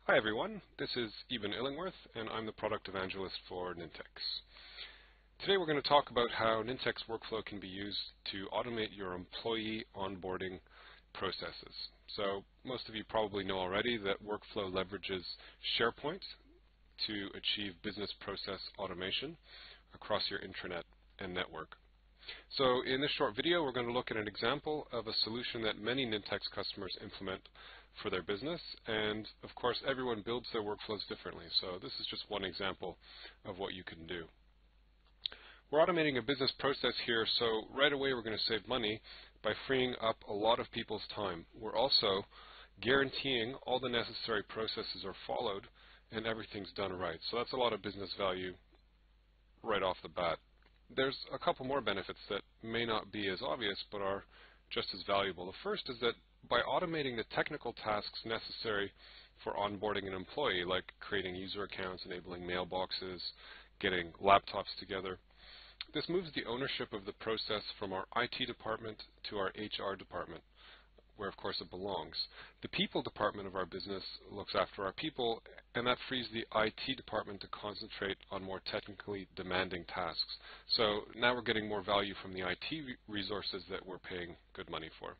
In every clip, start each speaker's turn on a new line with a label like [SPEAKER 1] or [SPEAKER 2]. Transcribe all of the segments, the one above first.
[SPEAKER 1] Hi everyone, this is Eben Illingworth and I'm the product evangelist for Nintex. Today we're going to talk about how Nintex workflow can be used to automate your employee onboarding processes. So most of you probably know already that workflow leverages SharePoint to achieve business process automation across your intranet and network. So in this short video we're going to look at an example of a solution that many Nintex customers implement for their business, and of course everyone builds their workflows differently, so this is just one example of what you can do. We're automating a business process here, so right away we're going to save money by freeing up a lot of people's time. We're also guaranteeing all the necessary processes are followed and everything's done right, so that's a lot of business value right off the bat. There's a couple more benefits that may not be as obvious but are just as valuable. The first is that by automating the technical tasks necessary for onboarding an employee, like creating user accounts, enabling mailboxes, getting laptops together, this moves the ownership of the process from our IT department to our HR department, where of course it belongs. The people department of our business looks after our people, and that frees the IT department to concentrate on more technically demanding tasks. So now we're getting more value from the IT resources that we're paying good money for.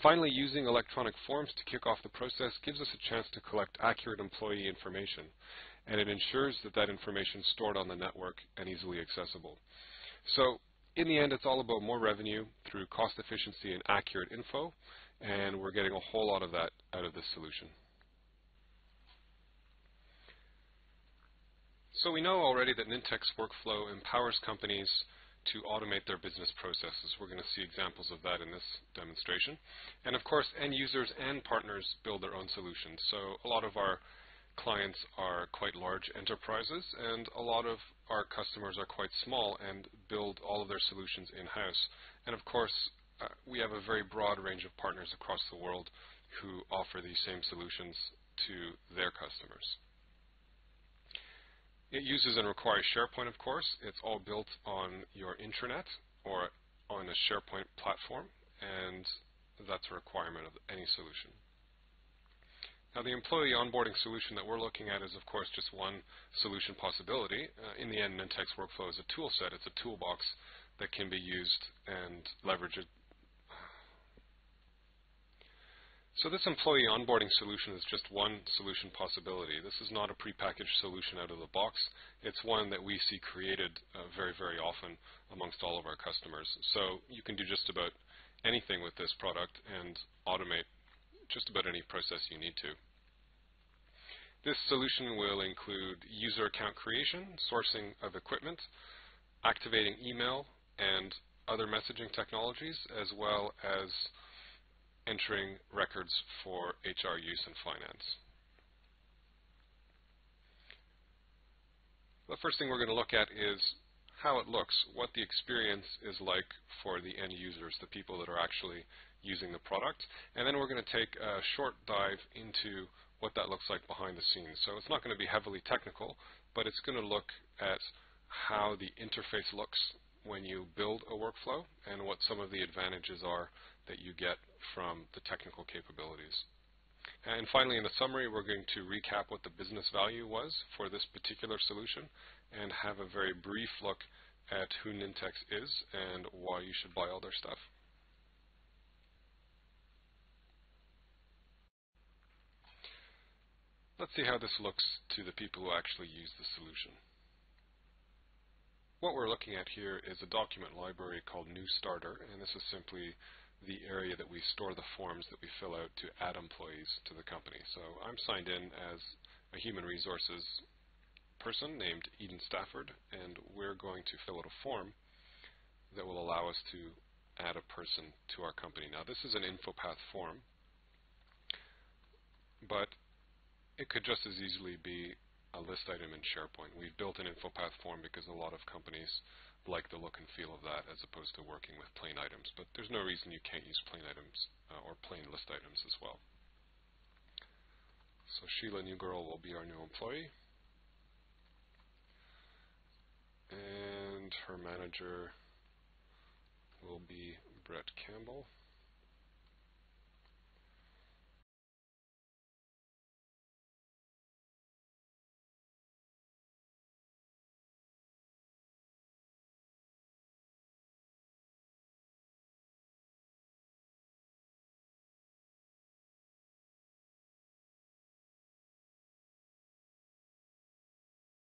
[SPEAKER 1] Finally, using electronic forms to kick off the process gives us a chance to collect accurate employee information, and it ensures that that information is stored on the network and easily accessible. So in the end, it's all about more revenue through cost efficiency and accurate info, and we're getting a whole lot of that out of this solution. So we know already that Nintex workflow empowers companies to automate their business processes. We're going to see examples of that in this demonstration. And of course, end users and partners build their own solutions. So a lot of our clients are quite large enterprises, and a lot of our customers are quite small and build all of their solutions in-house. And of course, we have a very broad range of partners across the world who offer these same solutions to their customers. It uses and requires SharePoint, of course. It's all built on your intranet or on a SharePoint platform, and that's a requirement of any solution. Now, the employee onboarding solution that we're looking at is, of course, just one solution possibility. In the end, Nintex workflow is a tool set. It's a toolbox that can be used and leveraged. So this employee onboarding solution is just one solution possibility. This is not a prepackaged solution out of the box. It's one that we see created very, very often amongst all of our customers. So you can do just about anything with this product and automate just about any process you need to. This solution will include user account creation, sourcing of equipment, activating email and other messaging technologies, as well as entering records for HR use and finance. The first thing we're going to look at is how it looks, what the experience is like for the end users, the people that are actually using the product. And then we're going to take a short dive into what that looks like behind the scenes. So it's not going to be heavily technical, but it's going to look at how the interface looks when you build a workflow and what some of the advantages are that you get from the technical capabilities. And finally, in the summary, we're going to recap what the business value was for this particular solution and have a very brief look at who Nintex is and why you should buy all their stuff. Let's see how this looks to the people who actually use the solution. What we're looking at here is a document library called New Starter, and this is simply the area that we store the forms that we fill out to add employees to the company. So I'm signed in as a human resources person named Eden Stafford, and we're going to fill out a form that will allow us to add a person to our company. Now, this is an InfoPath form, but it could just as easily be a list item in SharePoint. We've built an InfoPath form because a lot of companies like the look and feel of that as opposed to working with plain items, but there's no reason you can't use plain items or plain list items as well. So Sheila Newgirl will be our new employee, and her manager will be Brett Campbell.